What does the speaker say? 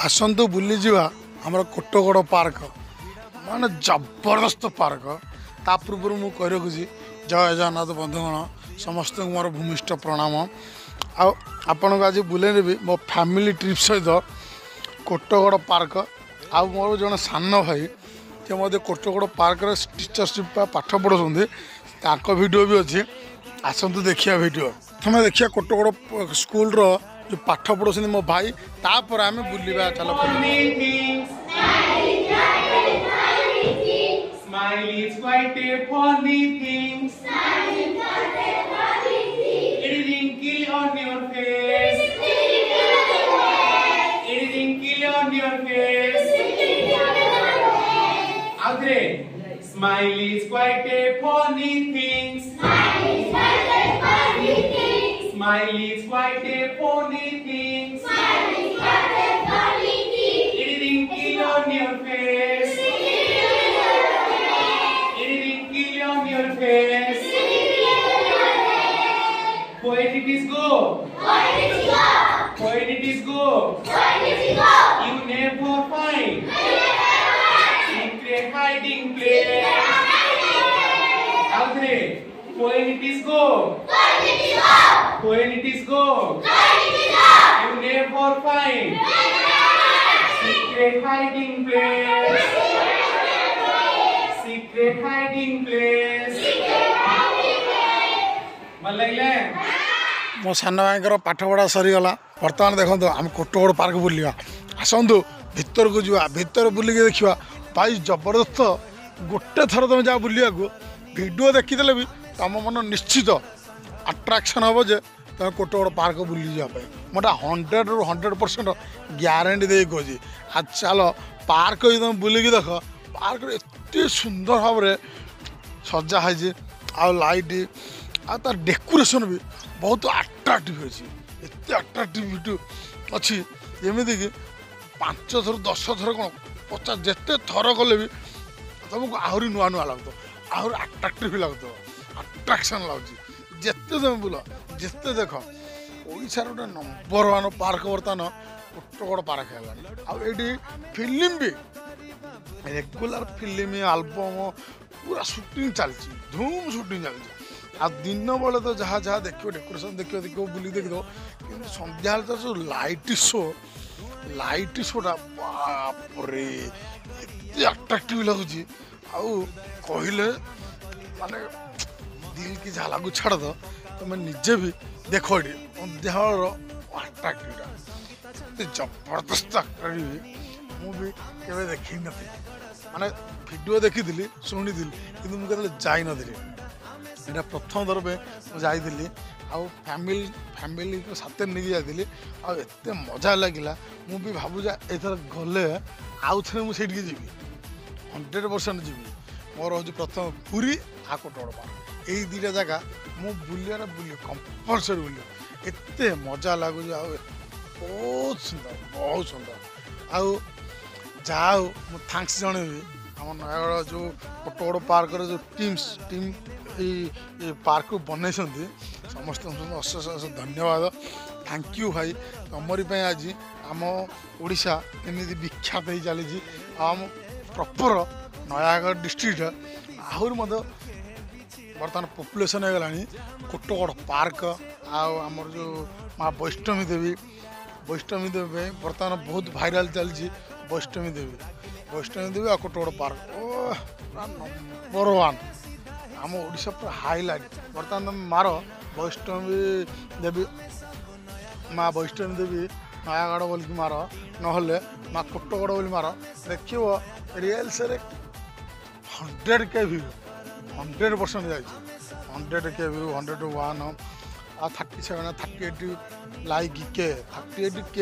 आसतु बुलीजा आमर कोटगड़ पार्क माने जबरदस्त पार्क ता पूर्व मुझे कह रखुची जय जगन्नाथ बंधुगण समस्त मोर भूमिष्ठ प्रणाम आपण को आज बुले भी मो फैमिली ट्रिप सहित कोटगड़ पार्क आ मोर जन सान भाई जे मत कोटगड़ पार्क टीचरशिप पाठ पढ़ाते वीडियो भी अच्छी आसतु देखिया वीडियो तुम्हें देखिए कोटगड़ स्कूल रो जो पाठ पढ़ों मो भाई तापर आम बुलवा चलो Smile is quite a funny thing. It is wrinkle on your face. It is wrinkle on your face. Out there. Smile is quite a funny thing. Smile is quite a funny thing. Smile is quite a funny thing. It is wrinkle on your face. Face. Poet it is go. Poet it is go. You never find secret hiding place. Out there. Poet it is go. Poet it is go. You never find secret hiding place. Secret hiding place. मो सान भाई पाठ पढ़ा सरीगला बर्तमान देखो आम कोटगड़ park बुलवा आसतु भितर को जा भितर बुलिक देखा भाई जबरदस्त गोटे थर तुम जा बुलिया वीडियो देखीदे भी तुम मन निश्चित अट्राक्शन हम जे तुम कोटगड़ पार्क बुली जाए मोटा 100% ग्यारंटी दे कहे आज चल पार्क तुम बुलिक देख पार्क एत सुंदर भाव में सजा है लाइट आ तार डेकोरेशन भी बहुत अट्राक्टिव अच्छी एत अट्राक्टिविटी अच्छी जमीक 5 थर 10 थर कौन 50 जिते थर गले भी तुमको आहरी नुआ नुआ लगता आहरी अट्राक्टिव लगता अट्राक्शन लगुच जिते तुम बुल जिते देख ओडार गोटे नंबर 1 पार्क बर्तमान कोटगड़ पार्क है फिल्म भी रेगुलर फिल्म आल्बम पूरा शूटिंग चलती धूम शूटिंग चलती आ दिन बेले तो जहाँ जहाँ देखो डेकोरेशन देखो बुली देखो कि सन्ध्या तो जो लाइट शोटा बापरे एत अट्राक्टिव लगुच कहले माने दिल की जहाँ लगू छाड़ दो तुम निजे भी देख सन्ध्या अट्राक्टिव जबरदस्त अट्राक्टिव मुझे केवे देखी न माने वीडियो देखी शुणी कि मुझे जाई नी यहाँ प्रथम थर पे मुझे फैमिली को साथ नहीं जाती आत मजा लगे मुझे भावुँ एथर गले आउ थे मुझे जी 100% जी मोर हूँ प्रथम पूरी आ कोटगड़ पार्क यही 2टा जगह मु बुलिया बुल कंपलसरी बुल एत मजा लगुच बहुत सुंदर आउ जाओ मु थैंक्स जनइबी आम नयगढ़ जो कोटगड़ पार्क जो टीम पार्क को बनई समस्त अशेष धन्यवाद थैंक यू भाई तुमरी आज आम ओडिशा एमती विख्यात हो चली आम प्रॉपर नयागढ़ डिस्ट्रिक्ट आहरी बर्तमान पॉपुलेशन हो गला कोटगड़ पार्क आमर जो माँ वैष्णवी देवी बर्तमान बहुत भाइराल चलती वैष्णवी देवी आ कोटगड़ पार्क नंबर 1 आम ओडिशा पूरा हाईलाइट बर्तमान मार वैष्णवी देवी माँ वैष्णवी देवी नयागढ़ बोल मार ना माँ कोटगड़ बोल मार देख रियल से 100K व्यू 100% जाए 100K व्यू 101 37 38 लाइक के 38K